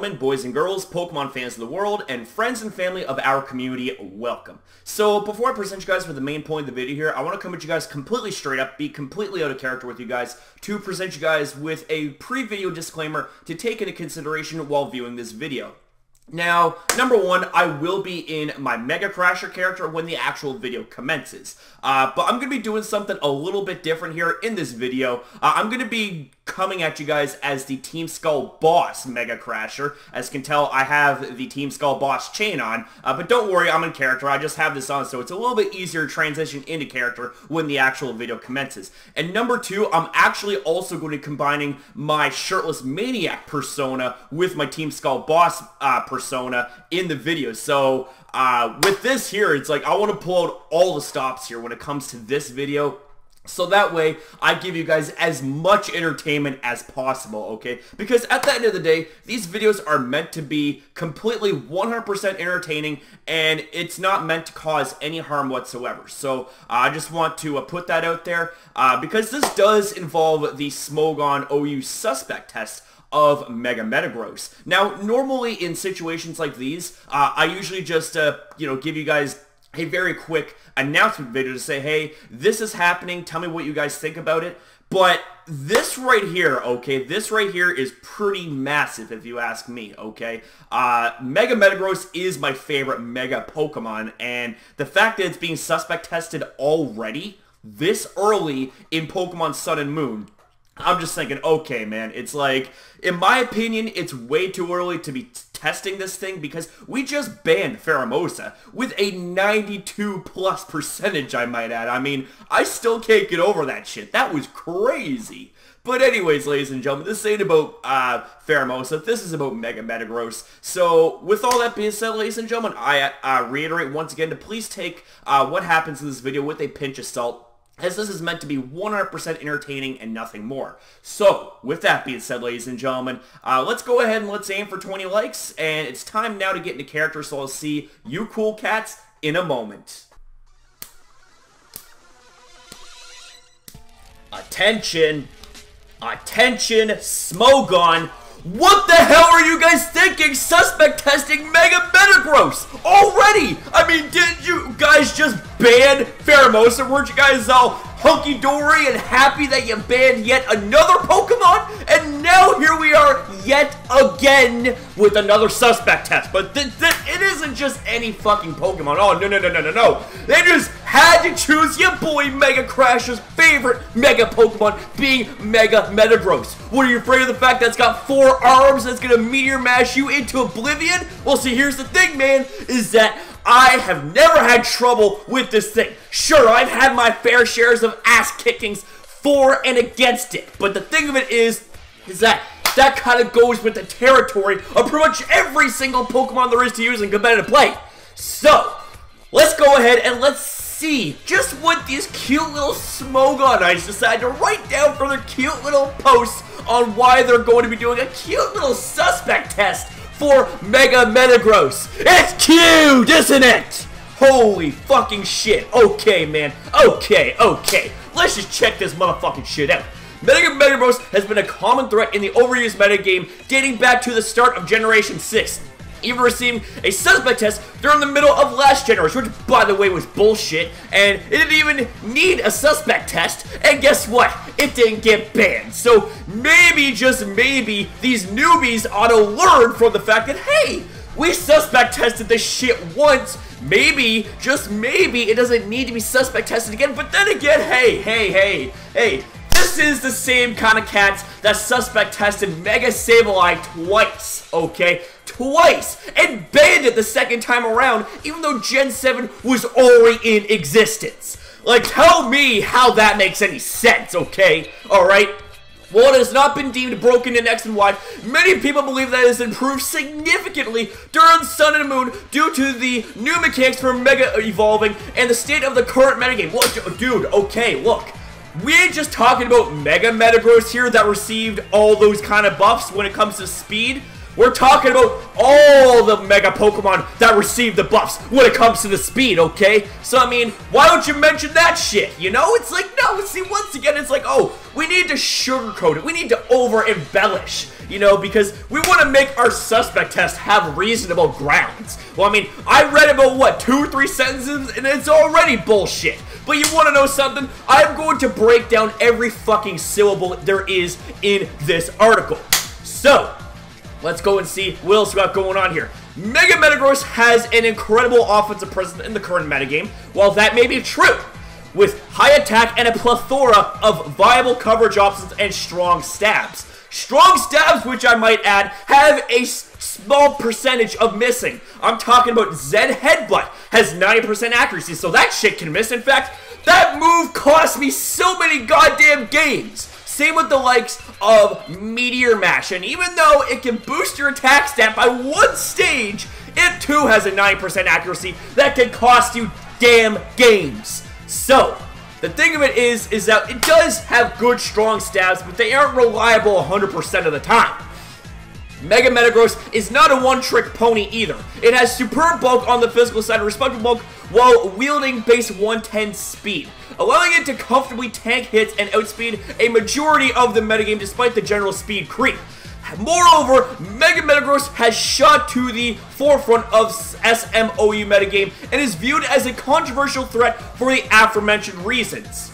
gentlemen, boys and girls, Pokemon fans of the world, and friends and family of our community, welcome. So, before I present you guys with the main point of the video here, I want to come at you guys completely straight up, be completely out of character with you guys, to present you guys with a pre-video disclaimer to take into consideration while viewing this video. Now, number one, I will be in my MegaCrasher character when the actual video commences. But I'm going to be doing something a little bit different here in this video. I'm going to be coming at you guys as the Team Skull Boss MegaCrasher. As you can tell, I have the Team Skull Boss chain on. But don't worry, I'm in character. I just have this on, so it's a little bit easier to transition into character when the actual video commences. And number two, I'm actually also going to be combining my Shirtless Maniac persona with my Team Skull Boss persona in the video. So with this here, it's like I want to pull out all the stops here when it comes to this video, so that way I give you guys as much entertainment as possible, okay? Because at the end of the day, these videos are meant to be completely 100% entertaining, and it's not meant to cause any harm whatsoever. So I just want to put that out there because this does involve the Smogon OU suspect test of Mega-Metagross. Now, normally in situations like these, I usually just, give you guys a very quick announcement video to say, hey, this is happening, tell me what you guys think about it. But this right here, okay, this right here is pretty massive if you ask me, okay? Mega-Metagross is my favorite Mega Pokemon, and the fact that it's being suspect tested already, this early in Pokemon Sun and Moon, I'm just thinking, okay, man, it's like, in my opinion, it's way too early to be testing this thing because we just banned Pheromosa with a 92+%, I might add. I mean, I still can't get over that shit. That was crazy. But anyways, ladies and gentlemen, this ain't about Pheromosa. This is about Mega-Metagross. So, with all that being said, ladies and gentlemen, I reiterate once again to please take what happens in this video with a pinch of salt, as this is meant to be 100% entertaining and nothing more. So, with that being said, ladies and gentlemen, let's go ahead and let's aim for 20 likes, and it's time now to get into character, so I'll see you cool cats in a moment. Attention! Attention, Smogon! What the hell are you guys thinking? Suspect testing Mega-Metagross already! I mean, didn't you guys just ban Pheromosa? Weren't you guys all hunky-dory and happy that you banned yet another Pokemon? And now here we are yet again with another suspect test. But it isn't just any fucking Pokemon. Oh, no. They just had to choose your boy MegaCrasher's favorite Mega Pokemon, being Mega-Metagross. What, are you afraid of the fact that it's got 4 arms that's gonna meteor mash you into oblivion? Well, see, here's the thing, man, is that I have never had trouble with this thing. Sure, I've had my fair shares of ass kickings for and against it, but the thing of it is that kind of goes with the territory of pretty much every single Pokemon there is to use in competitive play. So, let's go ahead and let's see just what these cute little Smogonites decide to write down for their cute little posts on why they're going to be doing a cute little suspect test for Mega-Metagross. It's cute, isn't it? Holy fucking shit. Okay, man. Okay. Let's just check this motherfucking shit out. Mega-Metagross has been a common threat in the overused metagame dating back to the start of Generation 6. Even receiving a suspect test during the middle of last generation, which, by the way, was bullshit, and it didn't even need a suspect test, and guess what? It didn't get banned. So maybe, just maybe, these newbies ought to learn from the fact that, hey, we suspect tested this shit once. Maybe, just maybe, it doesn't need to be suspect tested again. But then again, hey, this is the same kind of cats that suspect tested Mega Sableye twice, okay? Twice, and banned it the second time around, even though Gen 7 was already in existence. Like, tell me how that makes any sense, okay? Alright? Well, it has not been deemed broken in X and Y. Many people believe that it has improved significantly during Sun and Moon due to the new mechanics for Mega evolving and the state of the current metagame. Well, dude, okay, look. We ain't just talking about Mega-Metagross here that received all those kind of buffs when it comes to speed. We're talking about all the Mega Pokemon that receive the buffs when it comes to the speed, okay? So, I mean, why don't you mention that shit, you know? It's like, no, see, once again, it's like, oh, we need to sugarcoat it. We need to over-embellish, you know, because we want to make our suspect test have reasonable grounds. Well, I mean, I read about, what, 2 or 3 sentences, and it's already bullshit. But you want to know something? I'm going to break down every fucking syllable there is in this article. So, let's go and see what else we got going on here. Mega-Metagross has an incredible offensive presence in the current metagame. While that may be true, with high attack and a plethora of viable coverage options and strong stabs. Strong stabs, which I might add, have a small percentage of missing. I'm talking about Zen Headbutt has 90% accuracy, so that shit can miss. In fact, that move cost me so many goddamn games. Same with the likes of Meteor Mash, and even though it can boost your attack stat by 1 stage, it too has a 9% accuracy that can cost you damn games. So, the thing of it is that it does have good strong stabs, but they aren't reliable 100% of the time. Mega-Metagross is not a one-trick pony either. It has superb bulk on the physical side and respectable bulk while wielding base 110 speed, allowing it to comfortably tank hits and outspeed a majority of the metagame despite the general speed creep. Moreover, Mega-Metagross has shot to the forefront of SMOU metagame and is viewed as a controversial threat for the aforementioned reasons.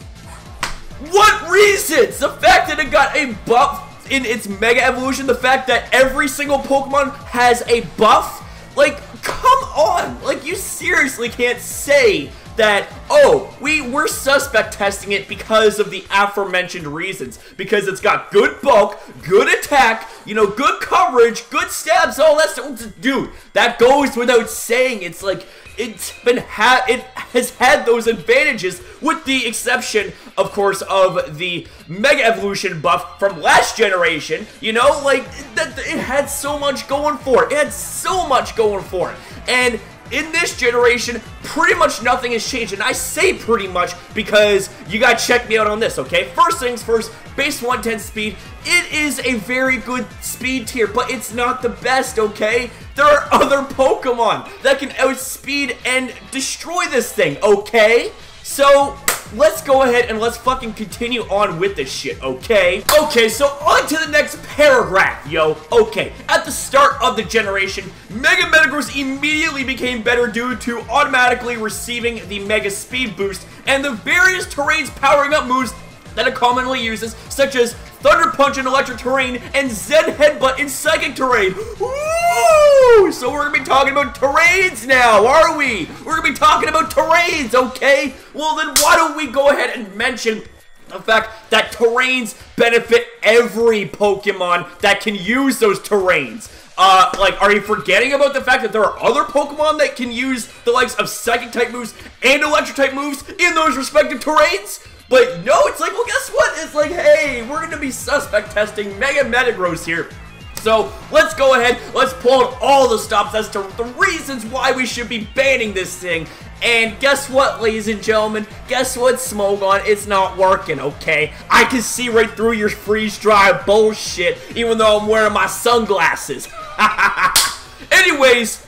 What reasons? The fact that it got a buff in its Mega Evolution, the fact that every single Pokemon has a buff? Like, come on! Like, you seriously can't say that, oh, we're suspect testing it because of the aforementioned reasons. Because it's got good bulk, good attack, you know, good coverage, good stabs, all that stuff. Dude, that goes without saying. It's like, it has had those advantages, with the exception, of course, of the Mega Evolution buff from last generation. You know, like, it had so much going for it. It had so much going for it. And in this generation, pretty much nothing has changed. And I say pretty much because you gotta check me out on this, okay? First things first, base 110 speed. It is a very good speed tier, but it's not the best, okay? There are other Pokemon that can outspeed and destroy this thing, okay? So, let's go ahead and let's fucking continue on with this shit, okay? Okay, so on to the next paragraph, yo. Okay, at the start of the generation, Mega-Metagross immediately became better due to automatically receiving the Mega Speed boost and the various terrains powering up moves that it commonly uses, such as Thunder Punch in Electric Terrain and Zen Headbutt in Psychic Terrain. Woo! So we're gonna be talking about terrains now, are we? We're gonna be talking about terrains, okay? Well then why don't we go ahead and mention the fact that terrains benefit every Pokemon that can use those terrains. Like, are you forgetting about the fact that there are other Pokemon that can use the likes of Psychic-type moves and Electric-type moves in those respective terrains? But no, it's like, well, guess what? It's like, hey, we're going to be suspect testing Mega-Metagross here. So, let's go ahead, let's pull out all the stops as to the reasons why we should be banning this thing. And guess what, ladies and gentlemen? Guess what, Smogon? It's not working, okay? I can see right through your freeze-dry bullshit, even though I'm wearing my sunglasses. Anyways,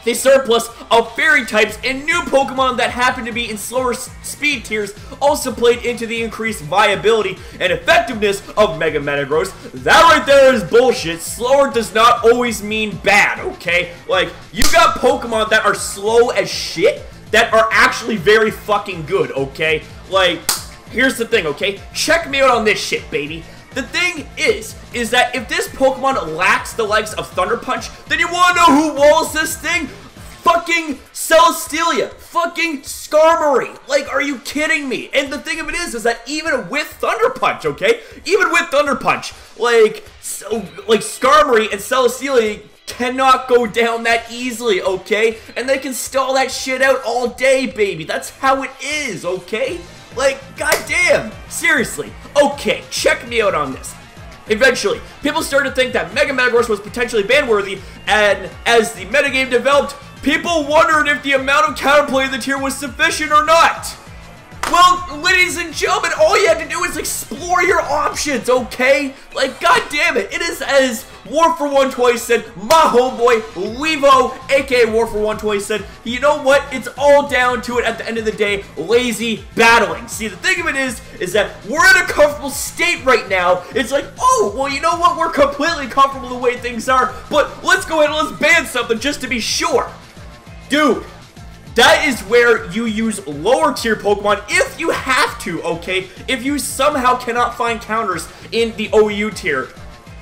the surplus of fairy types and new Pokemon that happen to be in slower speed tiers also played into the increased viability and effectiveness of Mega-Metagross. That right there is bullshit. Slower does not always mean bad, okay? Like, you got Pokemon that are slow as shit that are actually very fucking good, okay? Like, here's the thing, okay? Check me out on this shit, baby. The thing is that if this Pokemon lacks the likes of Thunder Punch, then you wanna know who walls this thing? Fucking Celesteela. Fucking Skarmory. Like, are you kidding me? And the thing of it is that even with Thunder Punch, okay? Even with Thunder Punch, like Skarmory and Celesteela cannot go down that easily, okay? And they can stall that shit out all day, baby. That's how it is, okay? Like, goddamn. Seriously. Okay, check me out on this. Eventually, people started to think that Mega-Metagross was potentially ban-worthy, and as the metagame developed, people wondered if the amount of counterplay in the tier was sufficient or not. Well, ladies and gentlemen, all you have to do is explore your options, okay? Like, goddamn it, it is as War for 120 said, my homeboy, Levo, aka War for 120 said, you know what? It's all down to it at the end of the day, lazy battling. See, the thing of it is that we're in a comfortable state right now. It's like, oh, well, you know what? We're completely comfortable the way things are, but let's go ahead and let's ban something just to be sure. Dude. That is where you use lower tier Pokemon if you have to, okay? If you somehow cannot find counters in the OU tier,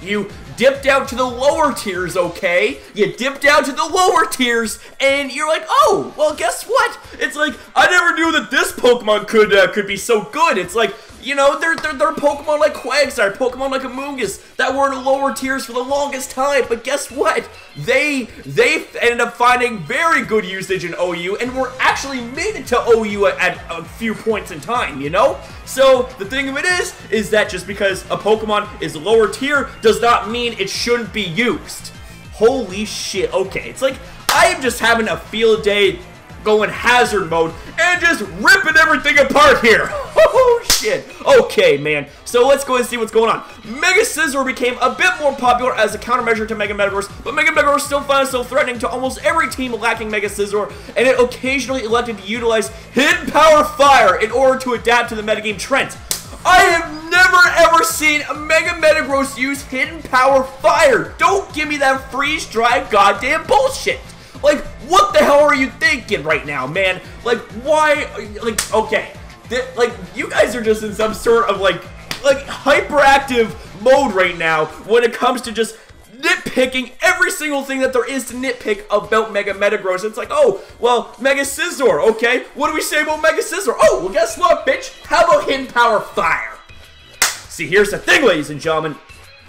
you dip down to the lower tiers, okay? You dip down to the lower tiers, and you're like, oh, well, guess what? It's like, I never knew that this Pokemon could be so good. It's like, you know, they're Pokemon like Quagsire, Pokemon like Amoonguss that were in the lower tiers for the longest time, but guess what? They ended up finding very good usage in OU, and were actually made it to OU at a few points in time, you know? So, the thing of it is that just because a Pokemon is lower tier does not mean it shouldn't be used. Holy shit, okay, it's like, I am just having a field day going hazard mode and just ripping everything apart here. Oh shit. Okay, man. So let's go and see what's going on. Mega Scizor became a bit more popular as a countermeasure to Mega-Metagross, but Mega-Metagross still found itself threatening to almost every team lacking Mega Scizor, and it occasionally elected to utilize Hidden Power Fire in order to adapt to the metagame trends. I have never ever seen a Mega-Metagross use Hidden Power Fire. Don't give me that freeze-dried goddamn bullshit. Like, what the hell are you thinking right now, man? Like, why? Like, okay. Like, you guys are just in some sort of, like hyperactive mode right now when it comes to just nitpicking every single thing that there is to nitpick about Mega-Metagross. It's like, oh, well, Mega Scizor, okay? What do we say about Mega Scizor? Oh, well, guess what, bitch? How about Hidden Power Fire? See, here's the thing, ladies and gentlemen,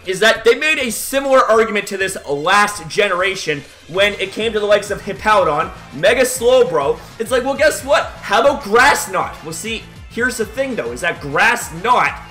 is that they made a similar argument to this last generation when it came to the likes of Hippowdon, Mega Slowbro. It's like, well, guess what? How about Grass Knot? Well, see, here's the thing, though, is that Grass Knot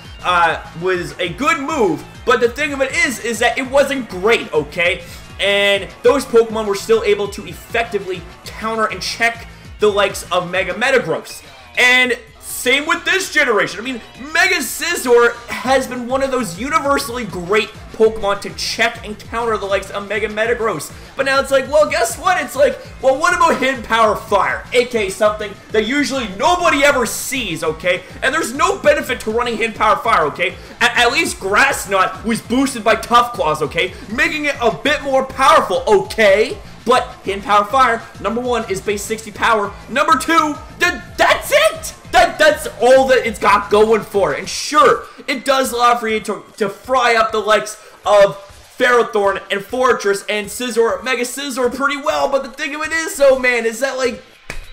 was a good move, but the thing of it is that it wasn't great, okay? And those Pokemon were still able to effectively counter and check the likes of Mega-Metagross. And same with this generation. I mean, Mega Scizor has been one of those universally great Pokemon to check and counter the likes of Mega-Metagross. But now it's like, well, guess what? It's like, well, what about Hidden Power Fire? AKA something that usually nobody ever sees, okay? And there's no benefit to running Hidden Power Fire, okay? At least Grass Knot was boosted by Tough Claws, okay? Making it a bit more powerful, okay? But Hidden Power Fire, number one, is base 60 power. Number two, that's it! That's all that it's got going for it. And sure, it does allow for you to fry up the likes of Ferrothorn and Fortress and Scizor, Mega Scizor pretty well, but the thing of it is, though, man, is that, like,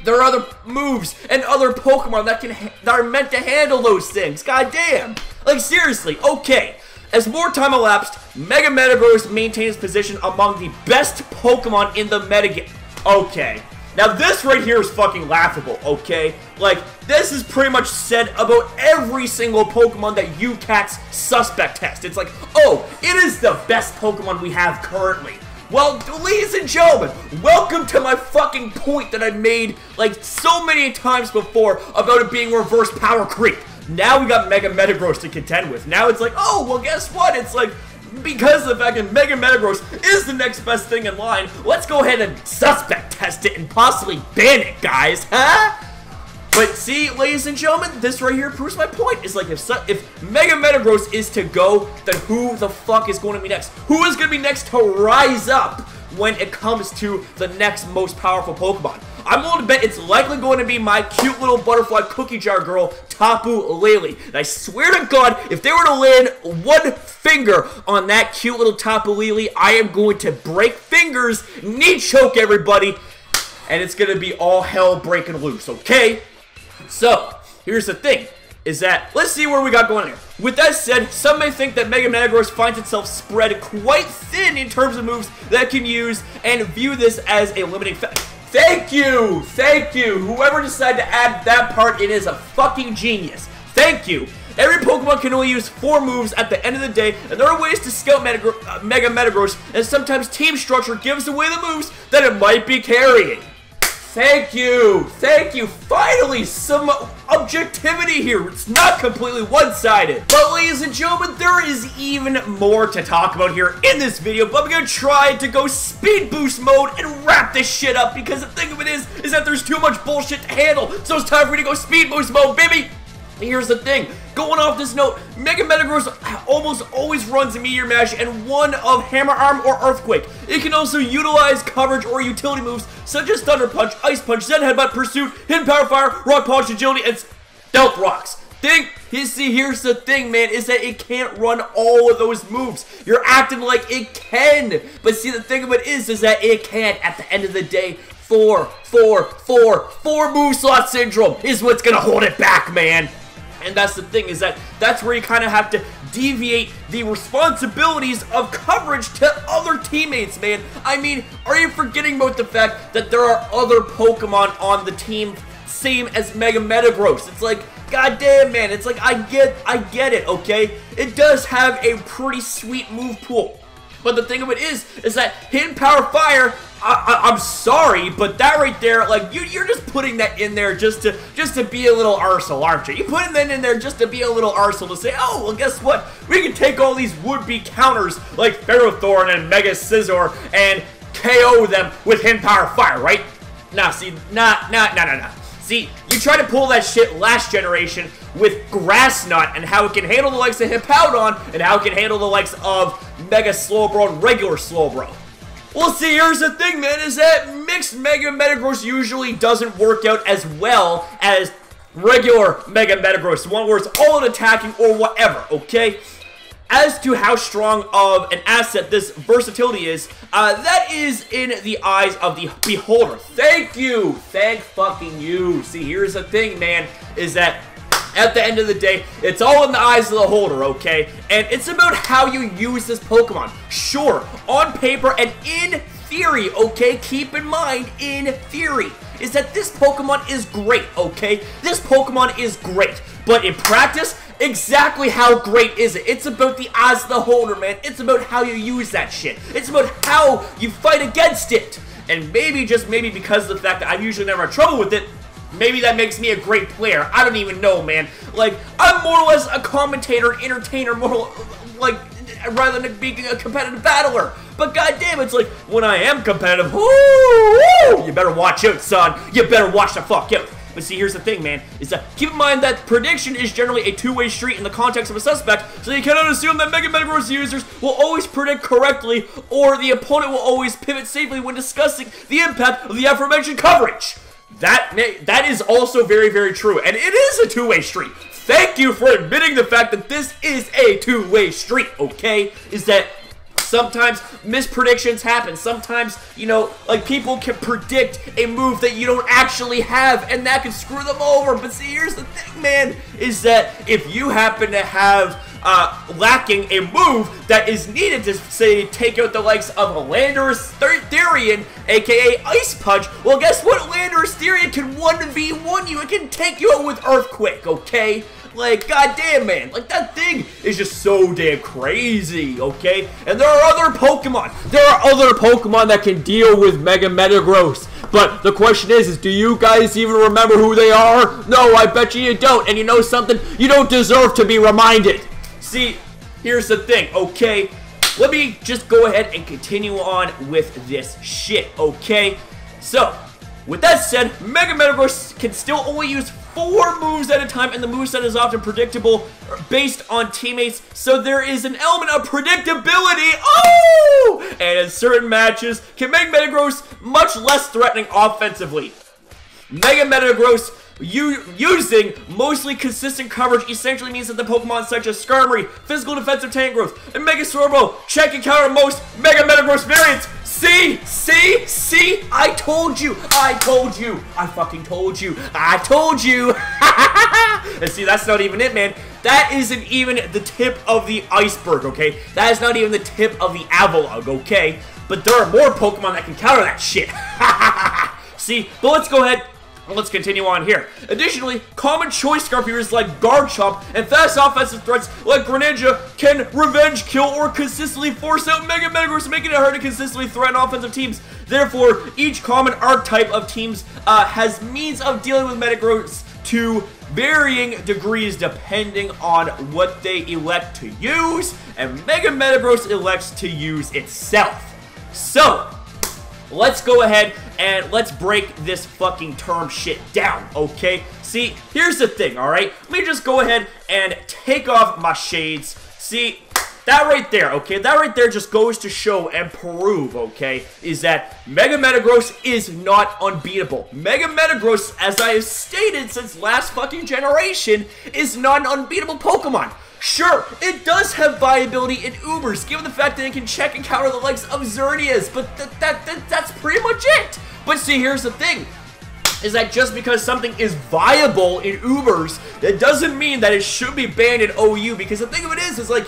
there are other moves and other Pokemon that are meant to handle those things. God damn. Like, seriously, okay. As more time elapsed, Mega-Metagross maintained its position among the best Pokemon in the metagame. Okay. Now, this right here is fucking laughable, okay? Like, this is pretty much said about every single Pokemon that UCAT's suspect test. It's like, oh, it is the best Pokemon we have currently. Well, ladies and gentlemen, welcome to my fucking point that I made, like, so many times before about it being reverse power creep. Now we got Mega-Metagross to contend with. Now it's like, oh, well, guess what? It's like, because of the fact that Mega-Metagross is the next best thing in line, let's go ahead and suspect test it and possibly ban it, guys, huh? But see, ladies and gentlemen, this right here proves my point. It's like, if Mega-Metagross is to go, then who the fuck is going to be next? Who is going to be next to rise up when it comes to the next most powerful Pokemon? I'm willing to bet it's likely going to be my cute little butterfly cookie jar girl, Tapu Lele. And I swear to God, if they were to land one finger on that cute little Tapu Lele, I am going to break fingers, knee choke everybody, and it's going to be all hell breaking loose, okay? So, here's the thing, is that, let's see where we got going here. With that said, some may think that Mega-Metagross finds itself spread quite thin in terms of moves that it can use, and view this as a limiting factor. Thank you! Thank you! Whoever decided to add that part, it is a fucking genius. Thank you! Every Pokemon can only use 4 moves at the end of the day, and there are ways to scout Mega-Metagross, and sometimes team structure gives away the moves that it might be carrying. Thank you! Thank you! Finally, some objectivity here. It's not completely one-sided. But ladies and gentlemen, there is even more to talk about here in this video, but I'm gonna try to go speed boost mode and wrap this shit up, because the thing of it is that there's too much bullshit to handle. So it's time for me to go speed boost mode, baby! Here's the thing, going off this note, Mega-Metagross almost always runs a Meteor Mash and one of Hammer Arm or Earthquake. It can also utilize coverage or utility moves such as Thunder Punch, Ice Punch, Zen Headbutt, Pursuit, Hidden Power Fire, Rock Polish, Agility, and Stealth Rocks. Here's the thing, man, is that it can't run all of those moves. You're acting like it can, but see, the thing of it is that it can't. At the end of the day, 4 move slot syndrome is what's gonna hold it back, man. And that's the thing, is that that's where you kind of have to deviate the responsibilities of coverage to other teammates, man. I mean, are you forgetting about the fact that there are other Pokemon on the team same as Mega-Metagross? It's like, goddamn, man, it's like, I get it, okay? It does have a pretty sweet move pool. But the thing of it is that Hidden Power Fire, I'm sorry, but that right there, like, you're just putting that in there just to be a little arsehole, aren't you? You're putting that in there just to be a little arsehole, to say, oh, well, guess what? We can take all these would-be counters like Ferrothorn and Mega Scizor and KO them with Hidden Power Fire, right? Nah, see, nah. See, you tried to pull that shit last generation with Grass Knot and how it can handle the likes of Hippowdon and how it can handle the likes of Mega Slowbro and regular Slowbro. Well, see, here's the thing, man, is that mixed Mega-Metagross usually doesn't work out as well as regular Mega-Metagross, one where it's all in attacking or whatever, okay? As to how strong of an asset this versatility is, that is in the eyes of the beholder. Thank you! Thank fucking you. See, here's the thing, man, is that at the end of the day, it's all in the eyes of the holder, okay? And it's about how you use this Pokemon. Sure, on paper and in theory, okay? Keep in mind, in theory, is that this Pokemon is great, okay? This Pokemon is great. But in practice, exactly how great is it? It's about the eyes of the holder, man. It's about how you use that shit. It's about how you fight against it. And maybe, just maybe, because of the fact that I usually never have trouble with it, maybe that makes me a great player. I don't even know, man. Like, I'm more or less a commentator, entertainer, more like, rather than being a competitive battler. But goddamn, it's like, when I am competitive, woo, you better watch out, son. You better watch the fuck out. But see, here's the thing, man, is that keep in mind that prediction is generally a two-way street in the context of a suspect, so you cannot assume that Mega-Metagross users will always predict correctly, or the opponent will always pivot safely when discussing the impact of the aforementioned coverage. That is also very, very true, and it is a two-way street. Thank you for admitting the fact that this is a two-way street, okay? Is that sometimes mispredictions happen. Sometimes, you know, like, people can predict a move that you don't actually have, and that can screw them over. But see, here's the thing, man, is that if you happen to have lacking a move that is needed to, say, take out the likes of Landorus Therian, aka Ice Punch, well, guess what? Landorus Therian can 1v1 you. It can take you out with Earthquake, okay? Like, goddamn, man. Like, that thing is just so damn crazy, okay? And there are other Pokemon. There are other Pokemon that can deal with Mega-Metagross. But the question is do you guys even remember who they are? No, I bet you don't. And you know something? You don't deserve to be reminded. See, here's the thing, okay? Let me just go ahead and continue on with this shit, okay? So, with that said, Mega-Metagross can still only use 4 moves at a time, and the moveset is often predictable based on teammates, so there is an element of predictability. Oh! And in certain matches, can make Metagross much less threatening offensively. Mega-Metagross using mostly consistent coverage essentially means that the Pokemon such as Skarmory, Physical Defensive Tangrowth, and Mega Slowbro check and counter most Mega-Metagross variants. See? I told you. I fucking told you. I told you. And see, that's not even it, man. That isn't even the tip of the iceberg, okay? That is not even the tip of the Avalugg, okay? But there are more Pokemon that can counter that shit. See, but let's go ahead Let's continue on here. Additionally, common choice Scarfears like Guard Chomp and fast offensive threats like Greninja can revenge kill or consistently force out Mega-Metagross, making it hard to consistently threaten offensive teams. Therefore, each common archetype of teams has means of dealing with Metagross to varying degrees depending on what they elect to use, and Mega-Metagross elects to use itself. So, let's go ahead and let's break this fucking term shit down, okay? See, here's the thing, alright? Let me just go ahead and take off my shades. See, that right there, okay? That right there just goes to show and prove, okay, is that Mega-Metagross is not unbeatable. Mega-Metagross, as I have stated since last fucking generation, is not an unbeatable Pokemon. Sure, it does have viability in Ubers, given the fact that it can check and counter the likes of Xerneas, but that's pretty much it. But see, here's the thing, is that just because something is viable in Ubers, that doesn't mean that it should be banned in OU, because the thing of it is like,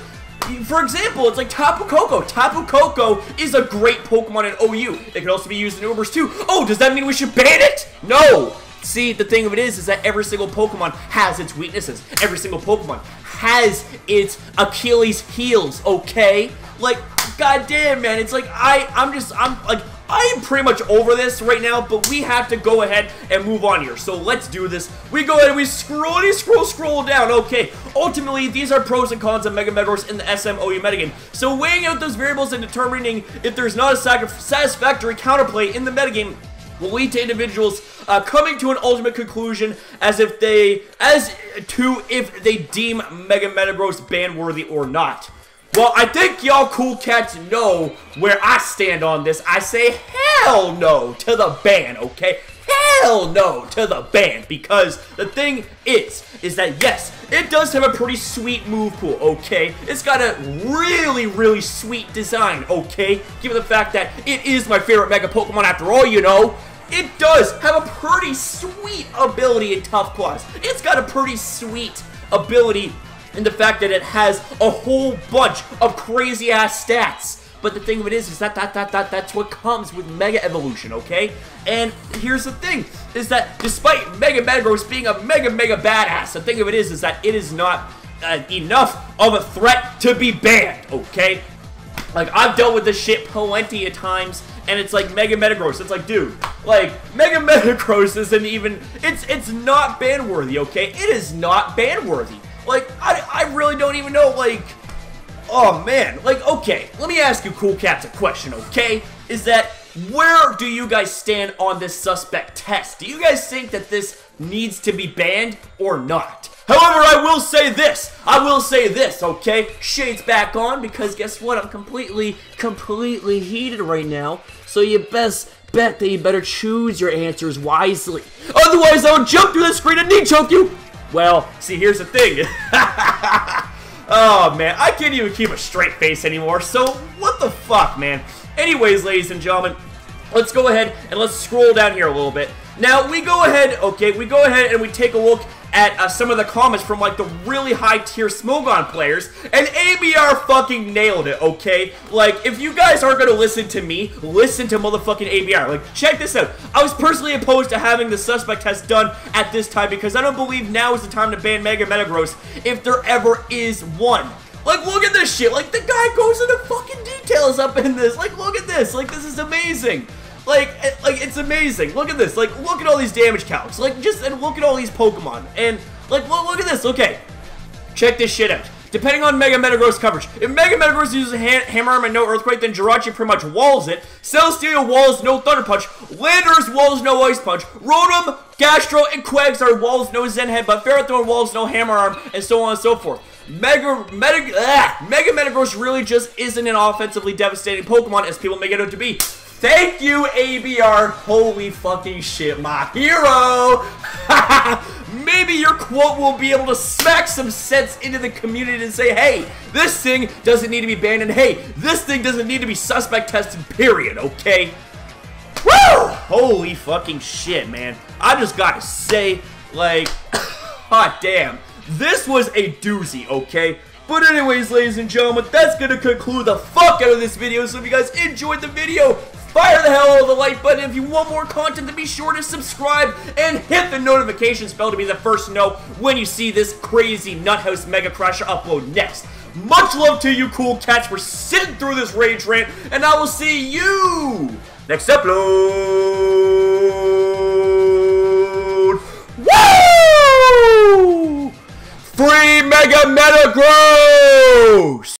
for example, it's like Tapu Koko. Tapu Koko is a great Pokemon in OU. It can also be used in Ubers too. Oh, does that mean we should ban it? No! See, the thing of it is that every single Pokemon has its weaknesses. Every single Pokemon has its Achilles heels, okay? Like, goddamn, man, it's like, I am pretty much over this right now, but we have to go ahead and move on here. So let's do this. We go ahead and we scroll down. Okay, ultimately, these are pros and cons of Mega-Metagross in the SMOU metagame. So weighing out those variables and determining if there's not a satisfactory counterplay in the metagame will lead to individuals coming to an ultimate conclusion if they deem Mega-Metagross ban-worthy or not. Well, I think y'all cool cats know where I stand on this. I say hell no to the ban, okay? Hell no to the ban, because the thing is that yes, it does have a pretty sweet move pool, okay? It's got a really, really sweet design, okay? Given the fact that it is my favorite Mega Pokemon after all, you know. It does have a pretty sweet ability in Tough Claws. It's got a pretty sweet ability in the fact that it has a whole bunch of crazy-ass stats. But the thing of it is that that's what comes with Mega Evolution, okay? And here's the thing, is that despite Mega-Metagross being a mega badass, the thing of it is that it is not enough of a threat to be banned, okay? Like, I've dealt with this shit plenty of times, and it's like Mega-Metagross. It's like, dude, like, Mega-Metagross isn't even, it's not ban-worthy, okay? It is not ban-worthy. Like, I really don't even know, like, oh, man. Like, okay, let me ask you cool cats a question, okay? Is that, where do you guys stand on this suspect test? Do you guys think that this needs to be banned or not? However, I will say this, okay? Shades back on, because guess what? I'm completely heated right now, so you best bet that you better choose your answers wisely. Otherwise, I will jump through the screen and knee choke you! Well, see, here's the thing. Oh, man, I can't even keep a straight face anymore, so what the fuck, man? Anyways, ladies and gentlemen, let's go ahead and let's scroll down here a little bit. Now, we go ahead and we take a look at some of the comments from, like, the really high-tier Smogon players, and ABR fucking nailed it, okay? Like, if you guys aren't gonna listen to me, listen to motherfucking ABR. Like, check this out. I was personally opposed to having the suspect test done at this time because I don't believe now is the time to ban Mega-Metagross if there ever is one. Like, look at this shit. Like, the guy goes into fucking details up in this. Like, look at this. Like, this is amazing. Like, it's amazing. Look at this. Like, look at all these damage counts. Like, and look at all these Pokemon. And, like, look at this. Okay. Check this shit out. Depending on Mega-Metagross coverage. If Mega-Metagross uses Hammer Arm and no Earthquake, then Jirachi pretty much walls it. Celesteela walls no Thunder Punch. Landorus walls no Ice Punch. Rotom, Gastro, and Quagsire walls no Zen Headbutt. Ferrothorn walls no Hammer Arm, and so on and so forth. Mega-Metagross really just isn't an offensively devastating Pokemon as people make it out to be. Thank you, ABR. Holy fucking shit, my hero. Maybe your quote will be able to smack some sense into the community and say, hey, this thing doesn't need to be banned, and hey, this thing doesn't need to be suspect tested, period, okay? Woo! Holy fucking shit, man. I just gotta say, like, hot damn. This was a doozy, okay? But anyways, ladies and gentlemen, that's gonna conclude the fuck out of this video. So if you guys enjoyed the video, fire the hell out of the like button. If you want more content, then be sure to subscribe and hit the notification bell to be the first to know when you see this crazy Nuthouse MegaCrasher upload next. Much love to you cool cats for sitting through this rage rant, and I will see you next upload. Woo! Free Mega-Metagross!